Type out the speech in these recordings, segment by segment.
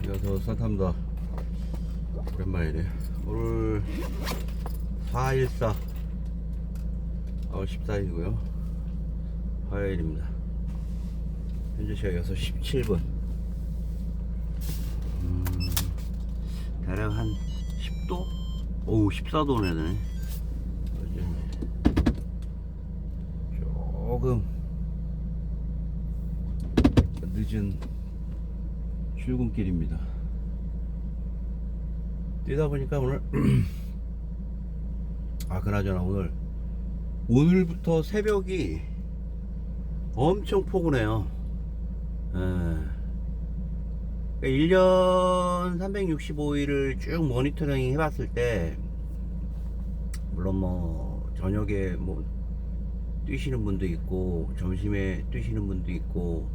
여서 산탐다 오랜만이네. 오늘 414 4월 14일이고요 화요일입니다. 현재 시각 6시 17분. 대략 한 10도? 오우 14도네. 조금 늦은 출근길입니다. 뛰다 보니까 오늘 그나저나 오늘부터 새벽이 엄청 포근해요. 1년 365일을 쭉 모니터링 해봤을 때, 물론 뭐 저녁에 뭐 뛰시는 분도 있고, 점심에 뛰시는 분도 있고,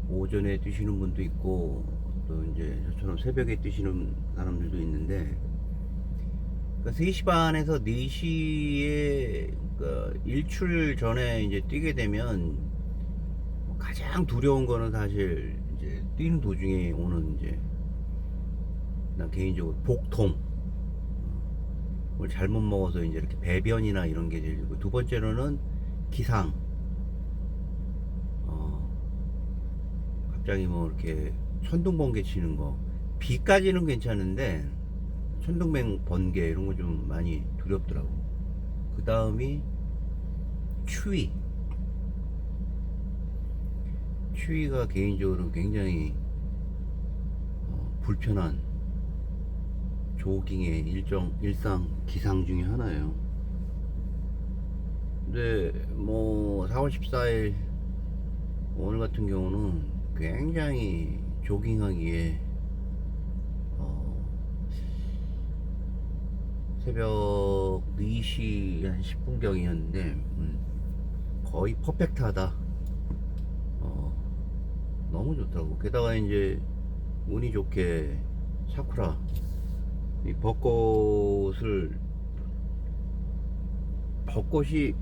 오전에 뛰시는 분도 있고, 또 이제 저처럼 새벽에 뛰시는 사람들도 있는데, 그러니까 3시 반에서 4시에 그러니까 일출 전에 이제 뛰게 되면 가장 두려운 거는 사실 이제 뛰는 도중에 오는 이제 난 개인적으로 복통, 뭘 잘못 먹어서 이제 이렇게 배변이나 이런 게 제일 두 번째로는 기상. 갑자기 뭐 이렇게 천둥번개 치는 거, 비까지는 괜찮은데 천둥번개 이런 거 좀 많이 두렵더라고. 그 다음이 추위가 개인적으로 굉장히 불편한 조깅의 일상 기상 중에 하나예요. 근데 뭐 4월 14일 오늘 같은 경우는 굉장히 조깅하기에 새벽 4시 한 10분경이었는데 거의 퍼펙트하다. 너무 좋더라고. 게다가 이제 운이 좋게 사쿠라 이 벚꽃이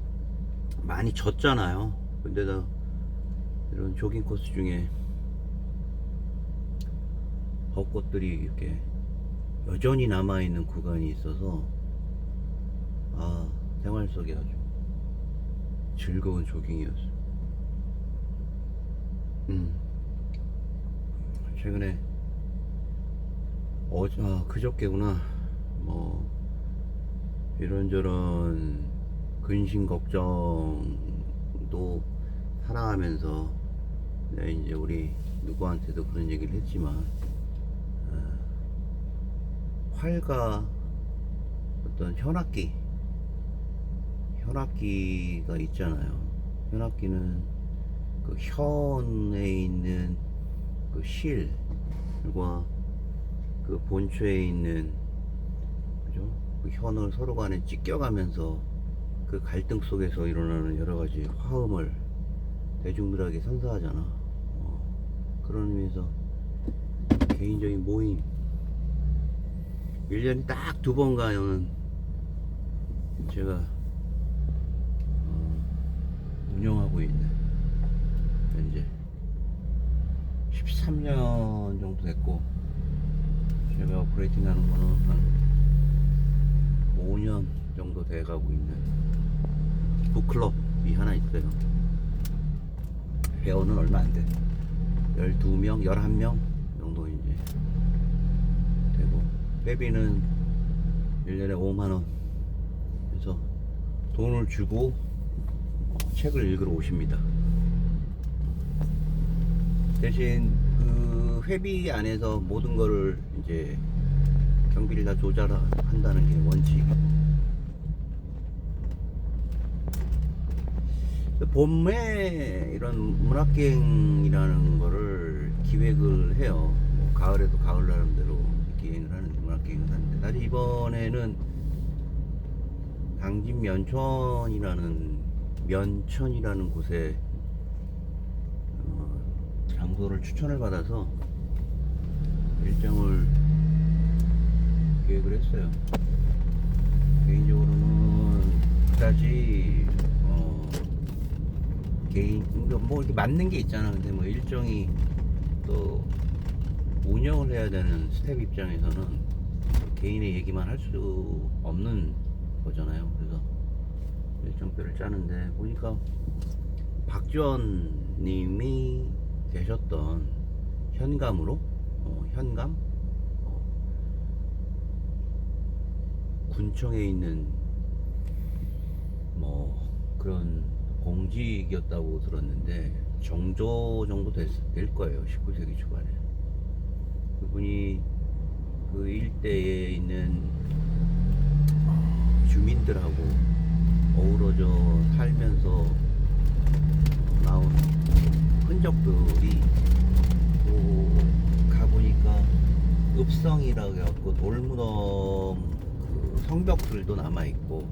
많이 졌잖아요. 근데다 이런 조깅 코스 중에 벚꽃들이 이렇게 여전히 남아있는 구간이 있어서 생활 속에 아주 즐거운 조깅이었어. 최근에 그저께구나, 뭐 이런저런 근심 걱정도 살아가면서 내가 이제 우리 누구한테도 그런 얘기를 했지만, 활과 어떤 현악기가 있잖아요. 현악기는 그 현에 있는 그 실과 그 본초에 있는, 그죠? 그 현을 서로 간에 찢겨가면서 그 갈등 속에서 일어나는 여러 가지 화음을 대중들에게 선사하잖아. 그런 의미에서 개인적인 모임, 1년에 딱 2번 가는 제가 운영하고 있는, 현재 13년 정도 됐고, 제가 오퍼레이팅 하는 거는 한 5년 정도 돼 가고 있는 북클럽이 하나 있어요. 회원은 얼마 안 돼. 12명, 11명 정도 이제 되고, 회비는 1년에 5만원 해서 돈을 주고 책을 읽으러 오십니다. 대신 그 회비 안에서 모든 거를 이제 경비를 다 조절한다는 게 원칙이고, 봄에 이런 문학기행이라는 거를 기획을 해요. 뭐 가을에도 가을 나름대로 기행을 하는, 문학기행을 하는데, 사실 이번에는 당진 면천이라는 곳에 장소를 추천을 받아서 일정을 기획을 했어요. 개인적으로는 그다지 개인 뭐 이렇게 맞는 게 있잖아. 근데 뭐 일정이 또 운영을 해야 되는 스텝 입장에서는 개인의 얘기만 할 수 없는 거잖아요. 그래서 일정표를 짜는데 보니까 박지원 님이 계셨던 현감으로 현감 군청에 있는 뭐 그런 공직이었다고 들었는데 정조 정도 될 거예요. 19세기 초반에 그분이 그 일대에 있는 주민들하고 어우러져 살면서 나온 흔적들이 또 가보니까 읍성이라고 해갖고 돌무덤 그 성벽들도 남아있고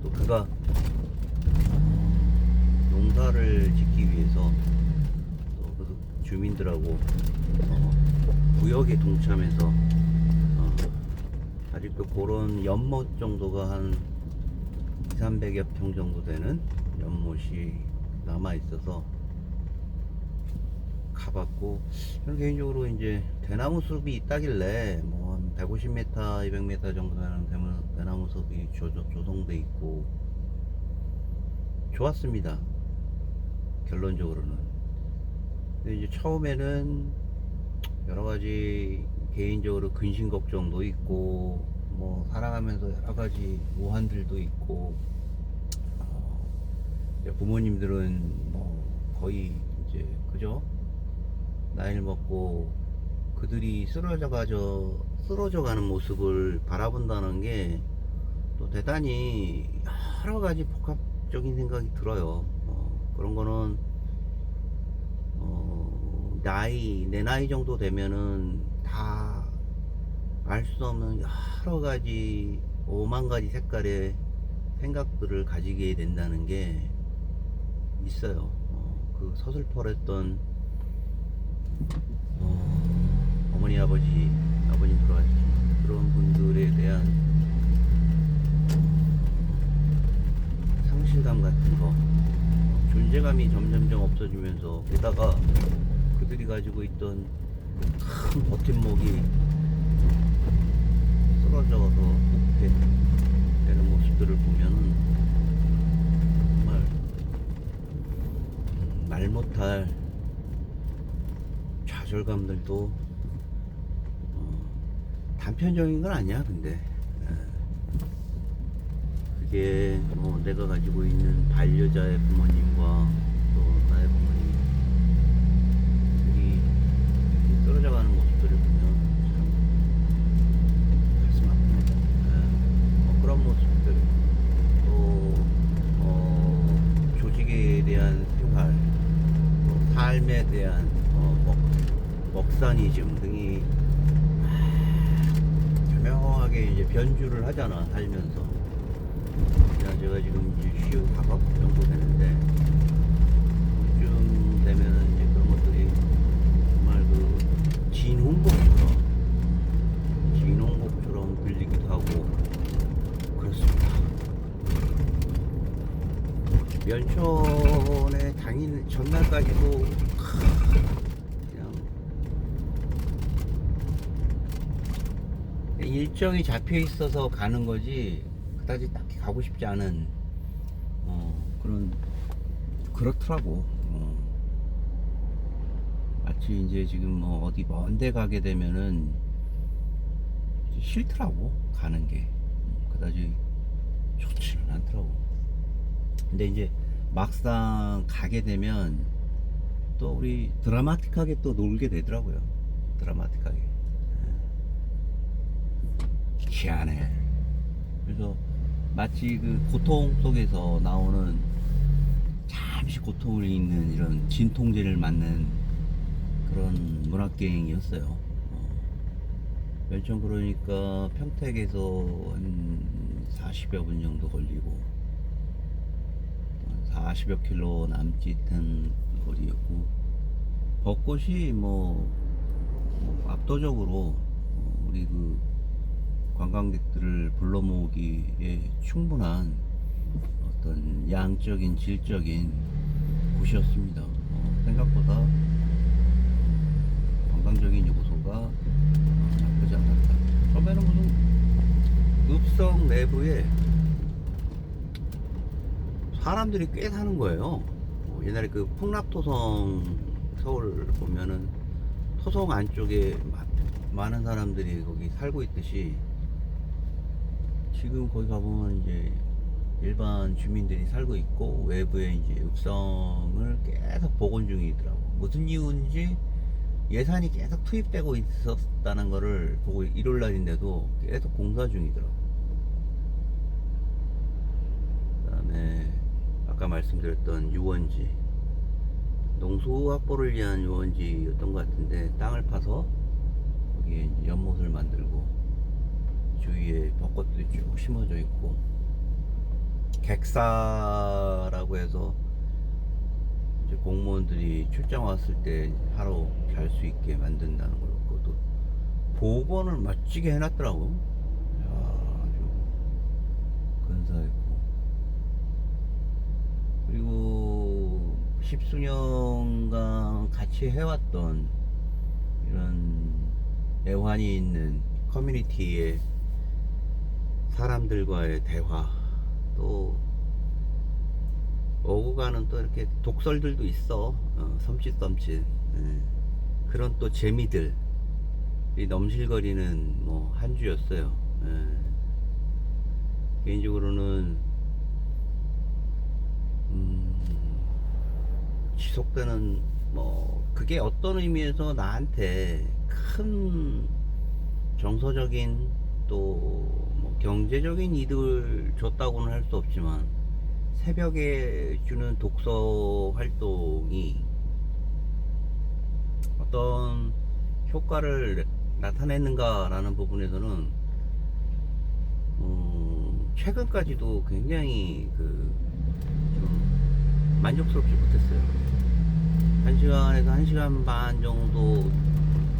또 그가 농사를 짓기 위해서 또 그 주민들하고 구역에 동참해서 아직도 그런 연못 정도가 한 200~300여 평 정도 되는 연못이 남아있어서 가봤고, 저는 개인적으로 이제 대나무 숲이 있다길래 뭐 한 150m, 200m 정도 되는 대나무 숲이 조성돼 있고 좋았습니다. 결론적으로는. 근데 이제 처음에는 여러 가지 개인적으로 근심 걱정도 있고 뭐 살아가면서 여러 가지 오한들도 있고 이제 부모님들은 뭐 거의 이제 그죠? 나이를 먹고 그들이 쓰러져 가는 모습을 바라본다는 게 또 대단히 여러 가지 복합적인 생각이 들어요. 그런 거는 내 나이 정도 되면은 다 알 수 없는 여러 가지 5만 가지 색깔의 생각들을 가지게 된다는 게 있어요. 그 서슬퍼랬던 어머니 아버님 돌아가셨지만 그런 분들에 대한 상실감 같은 거, 존재감이 점점점 없어지면서 게다가 그들이 가지고 있던 큰 버팀목이 쓰러져서 복패되는 모습들을 보면은 정말 말 못할 좌절감들도 단편적인 건 아니야. 근데 그게 뭐 내가 가지고 있는 반려자의 부모님과 또 나의 부모님들이 떨어져가는 모습들을 보면 참 가슴 아픕니다. 그런 모습들, 또 조직에 대한 생활, 또 삶에 대한 먹사니즘 등이 교묘하게 이제 변주를 하잖아, 살면서. 제가 지금 이제 55 정도 되는데, 이쯤 되면은 이제 그런 것들이 정말 그 진홍곡처럼 들리기도 하고, 그렇습니다. 연초에 당일 전날까지도 그냥 일정이 잡혀 있어서 가는 거지 그다지 딱히 가고 싶지 않은 그렇더라고. 마치 이제 지금 뭐 어디 먼데 가게 되면은 싫더라고, 가는 게. 그다지 좋지는 않더라고. 근데 이제 막상 가게 되면 또 우리 드라마틱하게 또 놀게 되더라고요. 드라마틱하게. 희한해. 그래서 마치 그 고통 속에서 나오는, 잠시 고통을 잊는 이런 진통제를 맞는 그런 문학여행이었어요. 멸종 그러니까 평택에서 한 40여 분 정도 걸리고 40여 킬로 남짓한 거리였고, 벚꽃이 뭐 압도적으로 우리 그 관광객들을 불러 모으기에 충분한 어떤 양적인 질적인 곳이었습니다. 생각보다 관광적인 요소가 육성 내부에 사람들이 꽤 사는 거예요. 옛날에 그 풍납토성 서울 보면은 토성 안쪽에 많은 사람들이 거기 살고 있듯이 지금 거기 가보면 이제 일반 주민들이 살고 있고 외부에 이제 육성을 계속 복원 중이더라고. 무슨 이유인지 예산이 계속 투입되고 있었다는 거를 보고 일요일 날인데도 계속 공사 중이더라고. 그 다음에 아까 말씀드렸던 유원지, 농수 확보를 위한 유원지였던 것 같은데 땅을 파서 거기에 이제 연못을 만들고 주위에 벚꽃들이 쭉 심어져 있고 객사라고 해서 이제 공무원들이 출장 왔을 때 하루 잘 수 있게 만든다는 걸로 그것도 복원을 멋지게 해놨더라고. 야, 아주 근사했고, 그리고 십수년간 같이 해왔던 이런 애환이 있는 커뮤니티의 사람들과의 대화, 또 오고 가는 또 이렇게 독설들도 있어. 섬찟 그런 또 재미들이 넘실거리는 뭐 한 주였어요. 개인적으로는 지속되는 뭐 그게 어떤 의미에서 나한테 큰 정서적인 또 뭐 경제적인 이득을 줬다고는 할 수 없지만 새벽에 주는 독서 활동이 어떤 효과를 나타냈는가라는 부분에서는 최근까지도 굉장히 좀 만족스럽지 못했어요. 1시간에서 1시간 반 정도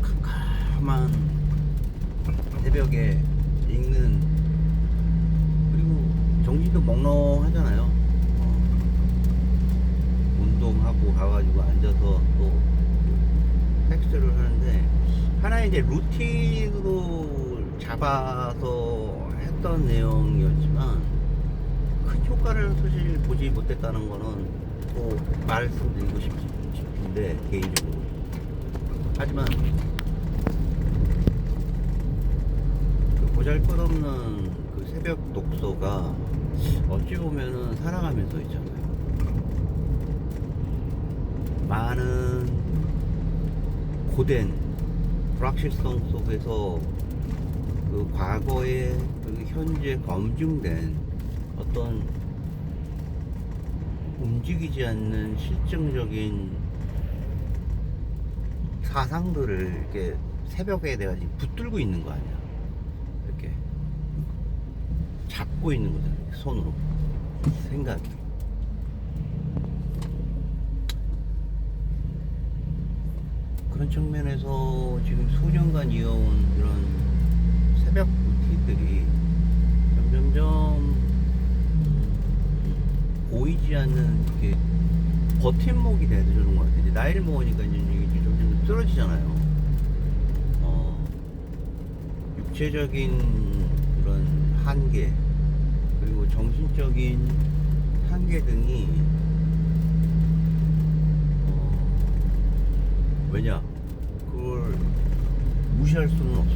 캄캄한 새벽에 읽는, 그리고 정신도 멍렁하잖아요. 운동하고 가가지고 앉아서 또 텍스트를 하는데 하나의 이제 루틴으로 잡아서 했던 내용이었지만 큰 효과를 사실 보지 못했다는 거는 또 말씀드리고 싶은데 개인적으로. 하지만 그 보잘것없는 그 새벽 독서가 어찌 보면은 살아가면서 있잖아요. 많은 고된 불확실성 속에서 그 과거에 그 현재 검증된 어떤 움직이지 않는 실증적인 사상들을 이렇게 새벽에 내가 지금 붙들고 있는 거 아니야. 이렇게 잡고 있는 거잖아, 손으로. 생각이. 그런 측면에서 지금 수년간 이어온 이런 새벽 루틴들이 점점점 보이지 않는 이렇게 버팀목이 되는 것 같아요. 이제 나이를 먹으니까 이제 이게 점점 쓰러지잖아요. 육체적인 이런 한계, 그리고 정신적인 한계 등이 왜냐? 그걸 무시할 수는 없어.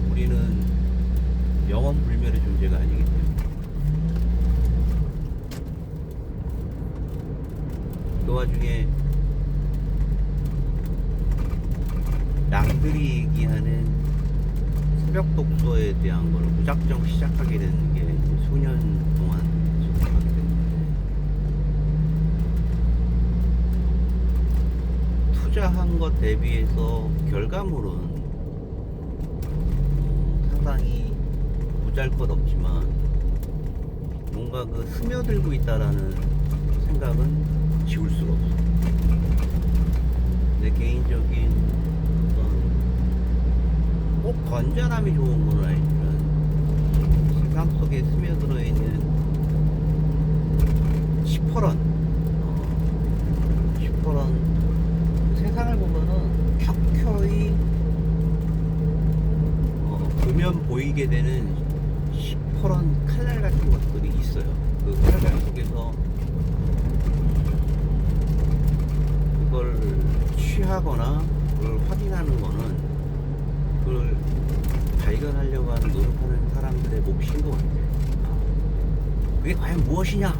우리는 영원 불멸의 존재가 아니기 때문에. 그 와중에 남들이 얘기하는 새벽 독서에 대한 걸 무작정 시작하게 되는 게 수년 동안 지속하게 됐는데, 투자한 것 대비해서 결과물은 상당히 보잘것없지만 뭔가 그 스며들고 있다라는 생각은 지울 수가 없어. 내 개인적인 어떤 꼭 건전함이 좋은 건 아니지만 세상 속에 스며들어 있는 시퍼런 세상을 보면은 켜켜이 보면 보이게 되는 시퍼런 칼날 같은 것들이 있어요. 그 칼날 속에서 그걸 취하거나 그걸 확인하는 거는 그걸 발견하려고 하는 노력하는 사람들의 몫인 것 같아요. 그게 과연 무엇이냐?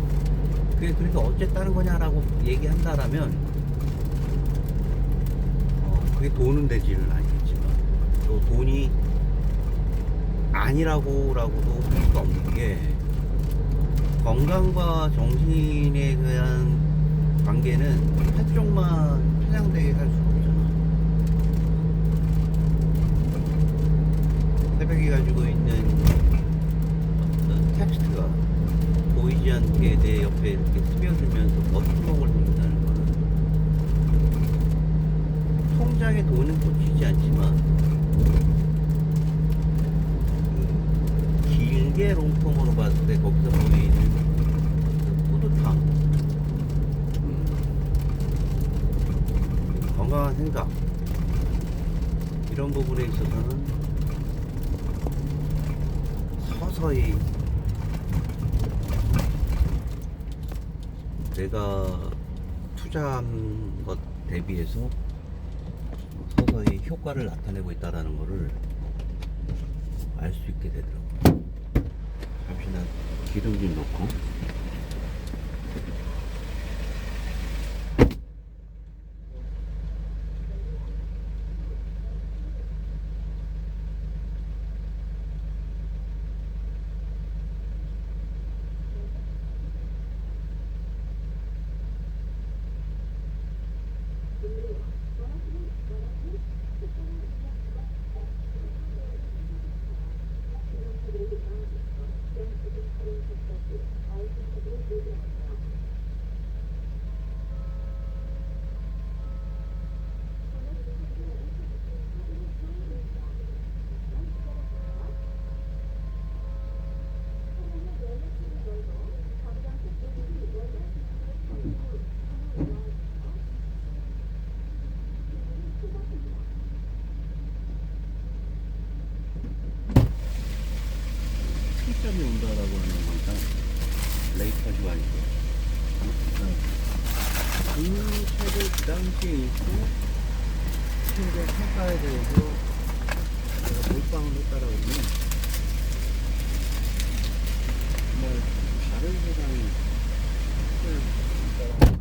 그게 그래서 어쨌다는 거냐라고 얘기한다라면 그게 돈은 되지는 않겠지만 또 돈이 아니라고라고도 할 수가 없는 게 건강과 정신에 대한 관계는 한쪽만 편향되게 살 수가 없잖아. 새벽에 가지고 있는 어떤 텍스트가 보이지 않게 내 옆에 이렇게 스며들면서 버팀목을 해준다는 거는 통장에 돈은 꽂히지 않지만 그 길게 롱통으로 봤을 때 거기서 보이는 그 뿌듯함, 건강한 생각, 이런 부분에 있어서는 서서히 내가 투자한 것 대비해서 서서히 효과를 나타내고 있다는 것을 알 수 있게 되더라고요. 잠시 나 기름 좀 넣고. 시점이 온다라고 하는 거니까 레이터즈가 아니고 그 책을 그 당시에 읽고 책의 평가에 대해서 제가 몰빵을 했다라고 하면 정말 다른 세상이 있다라고.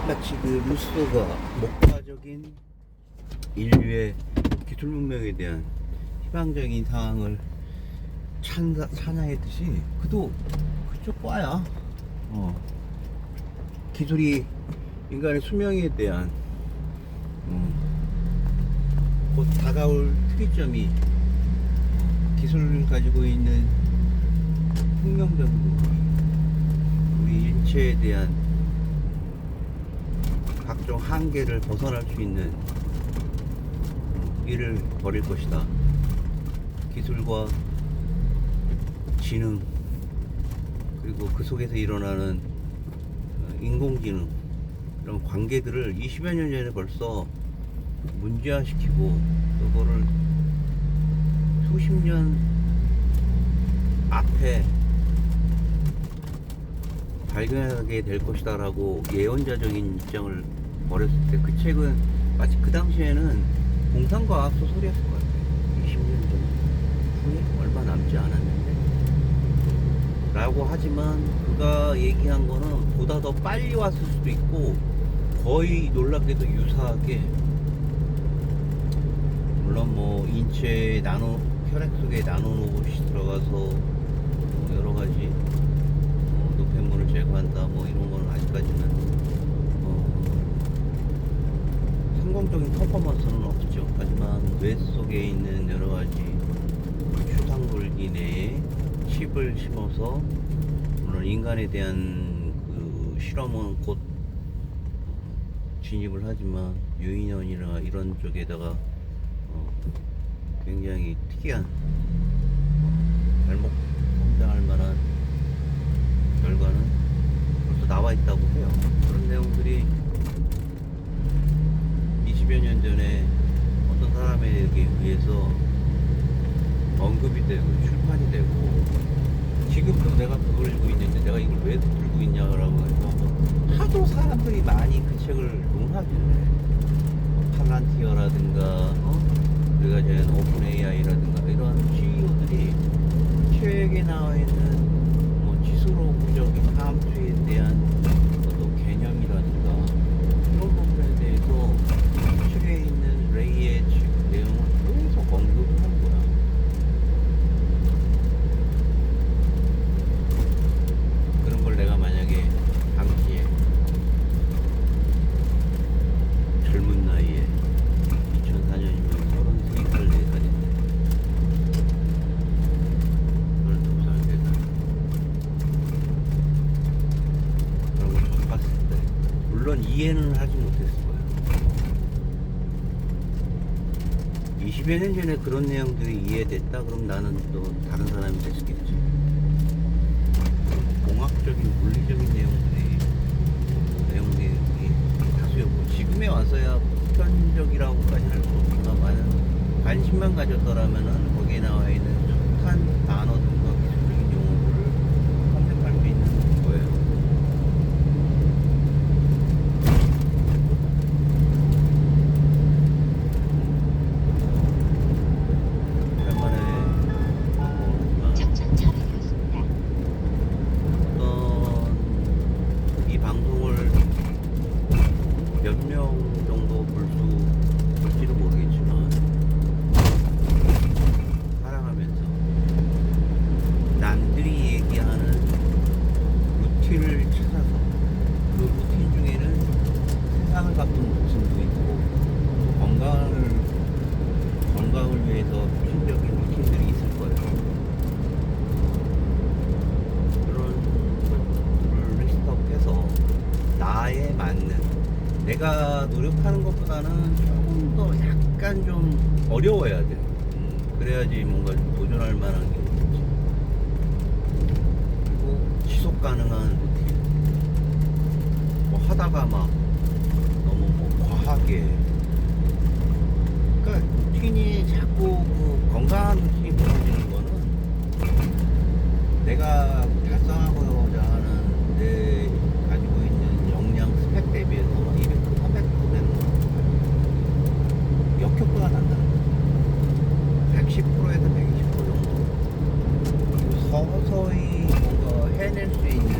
마치 그 루소가 목가적인 인류의 기술 문명에 대한 희망적인 상황을 찬양했듯이 그도 그쪽 과야. 기술이 인간의 수명에 대한 곧 다가올 특이점이 기술을 가지고 있는 혁명적인 부분, 우리 인체에 대한 각종 한계를 벗어날 수 있는 일을 벌일 것이다. 기술과 지능, 그리고 그 속에서 일어나는 인공지능, 이런 관계들을 20여 년 전에 벌써 문제화시키고 그거를 수십 년 앞에 발견하게 될 것이다 라고 예언자적인 입장을 벌였을 때 그 책은 마치 그 당시에는 공상과학 소설이었을 것 같아요. 20년 전 후에 얼마 남지 않았는데 라고 하지만 그가 얘기한 거는 보다 더 빨리 왔을 수도 있고 거의 놀랍게도 유사하게, 물론 뭐 인체 나노 혈액 속에 나노로봇이 들어가서 여러 가지 노폐물을 제거한다 뭐 이런 거는 아직까지는 성공적인 퍼포먼스는 없죠. 하지만 뇌 속에 있는 여러 가지 추상돌기 내에 칩을 심어서, 물론 인간에 대한 그 실험은 곧 진입을 하지만 유인원이나 이런 쪽에다가 굉장히 특이한 발목 성장할 만한 결과는 벌써 나와 있다고 해요. 그런 내용들이 20여 년 전에 어떤 사람에게 의해서 언급이 되고 출판이 되고, 지금도 내가 그걸 들고 있는데 내가 이걸 왜 들고 있냐라고 해서 하도 사람들이 많이 그 책을 논하길래, 팔란티어라든가 우리가 이제 오픈 AI라든가 이런 CEO들이 책에 나와 있는 뭐 지수로구적인 함수에 대한 어떤 개념이라든가 이런 부분에 대해서 책에 있는 레이의 내용을 계속 언급을 하는 거야. 그런 걸 내가 만약에 당시에 젊은 나이에 2004년이면 33살, 4살인데 12살, 3살 그런 걸 처음 봤을 때 물론 이해는 하지 못했을 거야. 20여 년 전에 그런 내용들이 이해됐다 그럼 나는 또 다른 사람이 됐겠지. 공학적인 물리적인 내용들이 다수였고, 지금에 와서야 보편적이라고까지 할 수 없지만 많은 관심만 가졌더라면은 거기에 나와 있는 숱한 단어들과 기술적인 용어들을 탐색할 수 있는 거예요. 오랜만에 작전 처리되었습니다. 이 방송을 몇 명 정도 볼지는 모르겠지만 사랑하면서 남들이 얘기하는 루틴을 찾아서 그 루틴 중에는 세상을 바꾼 루틴도 있고 또 건강을 위해서 필수적인 루틴들이 있을 거예요. 그런 것들을 리스트업해서 나에 맞는, 내가 노력하는 것보다는 조금 더 약간 좀 어려워야 돼. 그래야지 뭔가 도전할 만한 게 있지. 그리고 지속 가능한 루틴. 뭐 하다가 막 너무 뭐 과하게. 그러니까 루틴이 자꾸 그 건강한 루틴이 무너지는 거는 내가 달성하고자 하는 내 가지고 있는 역량 스펙 대비해서 200%, 300% 되는 거 역효과가 난다는 거야. 110%에서 120% 정도. 그리고 서서히 뭔가 해낼 수 있는